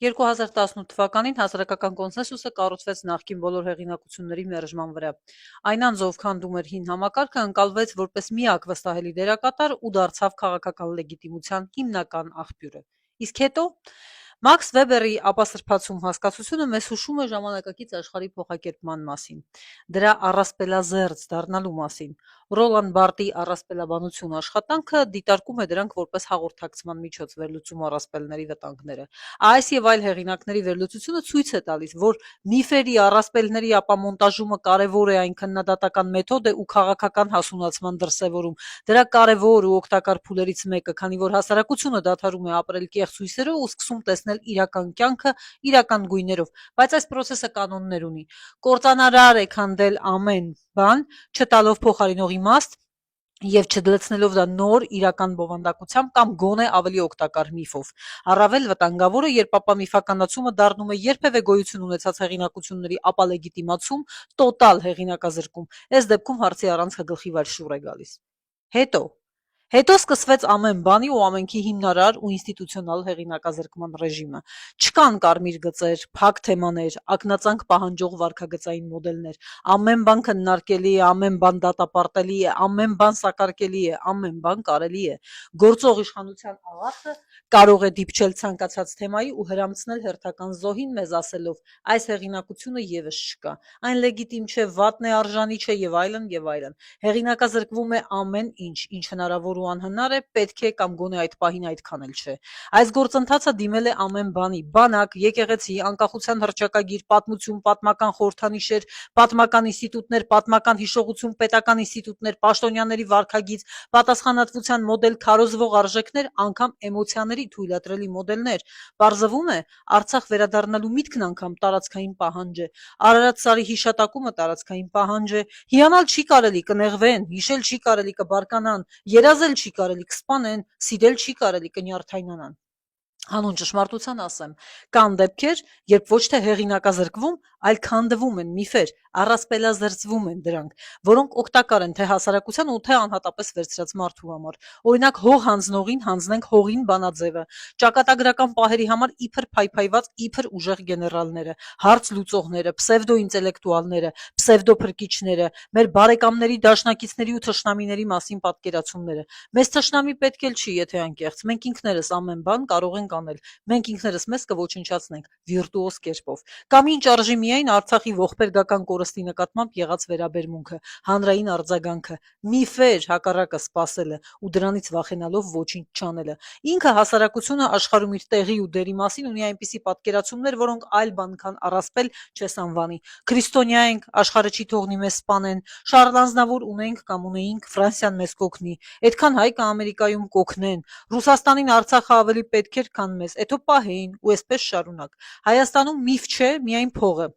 2018 թվականին հասարակական կոնսենսուսը կառուցվեց նախկին բոլոր հեղինակությունների մերժման վրա։ Այն անձով քանդում էր հին համակարգը, ընկալվեց որպես միակ վստահելի դերակատար ու դարձավ քաղաքական լեգիտիմության հիմնական աղբյուրը։ Իսկ հետո Մաքս Վեբերի ապասրբացում հասկացությունը մեզ հուշում է ժամանակակից աշխարհի փոխակերպման մասին, դրա առասպելազերծ դառնալու մասին։ Ռոլան Բարտի առասպելաբանություն աշխատանքը դիտարկում է դրանք որպես հաղորդակցման միջոց վերլուծում առասպելների վտանգները։ Այս եւ այլ հեղինակների վերլուծությունը ցույց է տալիս, որ միֆերի, առասպելների ապամոնտաժումը կարևոր է, այն քննադատական մեթոդ է ու քաղաքական հասունացման դրսևորում։ Դրա կարևոր ու օգտակար փուլերից մեկը, քանի որ հասարակությունը դադարում է ապրել կեղծ հույսերով ու սկսում տեսնել իրական կյանքը իրական գույներով, բայց այս պրոցեսը կանոններ ունի։ Կործանարար է քանդել ամեն բան, չտալով փոխարինող իմաստ եւ չդլցնելով դա նոր իրական բովանդակությամբ կամ գոնե ավելի օգտակար միֆով։ Առավել վտանգավորը, երբ ապամիֆականացումը դառնում է երբևէ գոյություն ունեցած հեղինակությունների ապալեգիտիմացում, տոտալ հեղինակազրկում։ Այս դեպքում հարցի առանցքը գլխի վար շուռ է գալիս։ Հետո սկսվեց ամեն բանի ու ամենքի հիմնարար ու ինստիտուցիոնալ հեղինակազրկման ռեժիմը։ Չկան կարմիր գծեր, փակ թեմաներ, ակնածանք պահանջող վարքագծային մոդելներ։ Ամեն բան քննարկելի է, ամեն բան դատապարտելի է, ամեն բան սակարկելի է, ամեն բան կարելի է։ Գործող իշխանության աղաղը կարող է դիպչել ցանկացած թեմայի ու հրամցնել հերթական զոհին մեզ ասելով. այս հեղինակությունը եւս չկա, այն լեգիտիմ չէ, վատն է, արժանի չէ եւ այլն եւ այլն։ Հեղինակազրկվում է ամեն ինչ, ինչ հնարավոր ու անհնար է, պետք է կամ գոնե այդ պահին այդքան էլ չէ։ Այս գործընթացը դիմել է ամեն բանի՝ բանակ, եկեղեցի, անկախության հռչակագիր, պատմություն, պատմական խորհրդանիշեր, պատմական ինստիտուտներ, պատմական հիշողություն, պետական ինստիտուտներ, պաշտոնյաների վարքագիծ, պատասխանատվության մոդել, քարոզվող արժեքներ, անգամ էմոցիաների թույլատրելի մոդելներ։ Պարզվում է, Արցախ վերադառնալու միտքն անգամ տարածքային պահանջ է։ Արարատ սարի հիշատակումը տարածքային պահանջ է։ Հիանալ չի կարելի, կնեղվեն, հիշել չի կարելի, կբարկանան, երազել չի կարելի, կսպանեն, սիրել չի կարելի, կնյարդայնանան։ Հանուն ճշմարտության ասեմ, կան դեպքեր, երբ ոչ թե հեղինակազրկվում, այլ քանդվում են միֆեր, առասպելազերծվում են դրանք, որոնք օգտակար են թե հասարակության ու թե անհատապես վերցրած մարդու համար։ Օրինակ, հող հանձնողին հանձնենք հողին բանաձևը, ճակատագրական պահերի համար իբր փայփայված իբր ուժեղ գեներալները, հարց լուծողները, պսևդոինտելեկտուալները, պսևդոփրկիչները, մեր բարեկամների, դաշնակիցների ու թշնամիների մասին պատկերացումները։ Մեզ թշնամի պետք էլ չի, եթե անկեղծ, մենք ինքներս ամեն բան կարող ենք անել, մենք ինքներս մեզ կոչնչացնենք վիրտուոզ կերպով։ Կամ ինչ արժի միայն Արցախի ողբերգական կորստի նկատմամբ եղած վերաբերմունքը, հանրային արձագանքը, միֆեր հակառակը սпасելը ու դրանից վախենալով ոչինչ չանելը։ Ինքը հասարակությունը աշխարհում իր տեղի ու դերի մասին ունի այնպիսի պատկերացումներ, որոնք այլ բան քան առասպել չես անվանի։ Քրիստոնյա ենք, աշխարհը չի թողնի մեզ սպանեն, շարլանզնավոր ունենք կամ ունեինք, Ֆրանսիան մեզ կօգնի, այդքան հայ կա Ամերիկայում կօգնեն, Ռուսաստանին Արցախը ավելի պետք էր, քան մեզ, էթո պահեին ու էսպես շարունակ։ Հայաստանում միֆ չէ միայն փողը,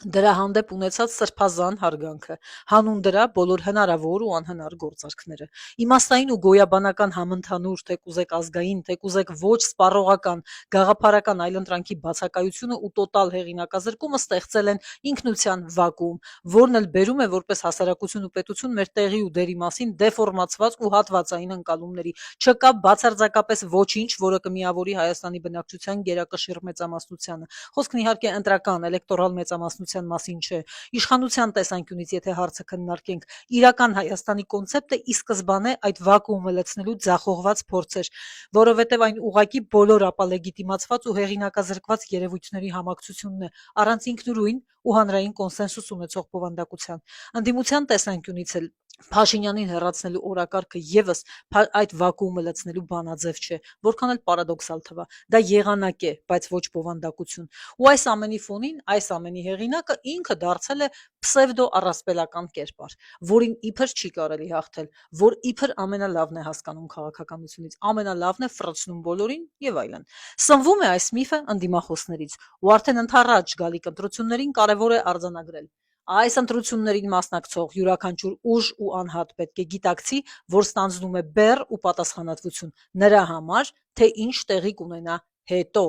դրա հանդեպ ունեցած սրբազան հարգանքը, հանուն դրա բոլոր հնարավոր ու անհնար գործարքները, իմաստային ու գոյաբանական համընդհանուր, թե կուզեք ազգային, թե կուզեք ոչ սպառողական, գաղափարական այլընտրանքի բացակայությունը ու տոտալ հեղինակազրկումը ստեղծել են ինքնության վակուում, որն էլ բերում է որպես հասարակություն ու պետություն մեր տեղի ու դերի մասին դեֆորմացված ու հատվածային ընկալումների։ Չկա բացարձակապես ոչինչ, որը կմիավորի Հայաստանի բնակչության գերակշիռ մեծամասնությանը։ Խոսքն իհարկե ընտրական, էլեկտորալ մեծամասնության մասին չէ։ Իշխանության տեսանկյունից, եթե հարցը քննարկենք, իրական Հայաստանի կոնցեպտը ի սկզբանե այդ վակուումը լցնելու ձախողված փորձ էր, որովհետև այն ուղղակի բոլոր ապալեգիտիմացված ու հեղինակազրկված երևույթների համակցությունն է, առանց ինքնուրույն ու հանրային կոնսենսուս ունեցող բովանդակության։ Ընդդիմության տեսանկյունից էլ Փաշինյանին հեռացնելու օրակարգը եւս այդ վակուումը լցնելու բանաձև չէ, որքան էլ պարադոքսալ թվա։ Դա եղանակ է, բայց ոչ բովանդակություն։ Ու այս ամենի ֆոնին, այս ամենի հեղինակը ինքը դարձել է պսևդո առասպելական կերպար, որին իբր չի կարելի հաղթել, որ իբր ամենալավն է հասկանում քաղաքականությունից, ամենալավն է ֆրծնում բոլորին եւ այլն։ Սնվում է այս միֆը ընդդիմախոսներից, ու արդեն ընդառաջ գալիք ընտրություններին կարևոր է արձանագրել. այս ընտրություններին մասնակցող յուրաքանչյուր ուժ ու անհատ պետք է գիտակցի, որ ստանձնում է բեռ ու պատասխանատվություն նրա համար, թե ինչ տեղի կունենա հետո,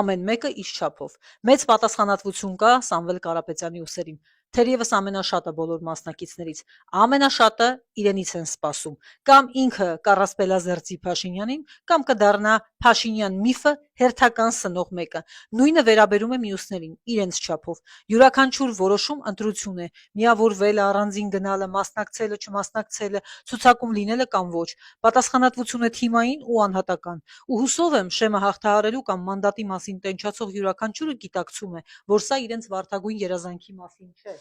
ամեն մեկը իր չափով։ Մեծ պատասխանատվություն կա Սամվել Կարապետյանի ուսերին։ թերևս ամենաշատը բոլոր մասնակիցներից, ամենաշատը իրենից են սպասում, կամ ինքը կառասպելազերծի Փաշինյանին, կամ կդառնա Փաշինյան միֆը հերթական սնող մեկը։ Նույնը վերաբերում է մյուսներին, իրենց չափով։ Յուրաքանչյուր որոշում ընտրություն է, միավորվելը, առանձին գնալը, մասնակցելը, չմասնակցելը, ցուցակում լինելը կամ ոչ։ Պատասխանատվություն է թիմային ու անհատական։ Ու հուսով եմ, Շեմը հաղթահարելու կամ մանդատի մասին տենչացող յուրաքանչյուրը գիտակցում է, որ սա իրենց վարդագույն երազանքի մասին չէ,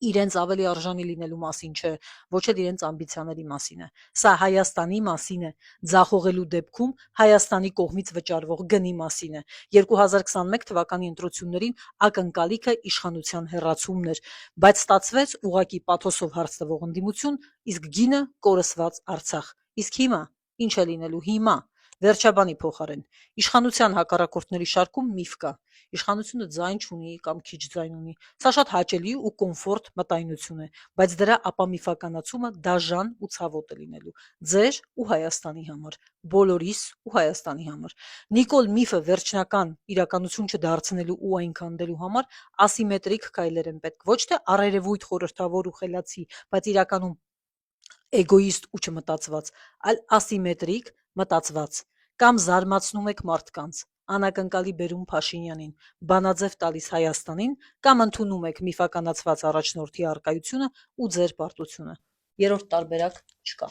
իրենց ավելի արժանի լինելու մասին չէ, ոչ էլ իրենց ամբիցիաների մասին է։ Սա Հայաստանի մասին է, ձախողելու դեպքում Հայաստանի կողմից վճարվող գնի մասին է։ 2021 թվականի ընտրություններին ակնկալիքը իշխանության հեռացումն էր, բայց ստացվեց ուղղակի պաթոսով հարց տվող ընդդիմություն, իսկ գինը կորսված Արցախ։ Իսկ հիմա ինչ է լինելու հիմա։ Վերջաբանի փոխարեն իշխանության հակառակորդների շարքում միֆ կա։ Իշխանությունը ձայն չունի կամ քիչ ձայն ունի։ Սա շատ հաճելի ու կոմֆորտ մտայնություն է, բայց դրա ապամիֆականացումը դաժան ու ցավոտ է լինելու ձեր ու Հայաստանի համար, բոլորիս ու Հայաստանի համար։ Նիկոլ միֆը վերջնական իրականություն չդարձնելու ու այն քանդելու համար ասիմետրիկ քայլեր են պետք, ոչ թե առերևույթ խորհրդավոր ու խելացի, բայց իրականում էգոիստ ու չմտածված, այլ ասիմետրիկ մտածված։ Կամ զարմացնում եք մարդկանց, անակնկալի բերում Փաշինյանին, բանաձև տալիս Հայաստանին, կամ ընդունում եք միֆականացված առաջնորդի առկայությունը ու ձեր պարտությունը։ Երրորդ տարբերակ չկա։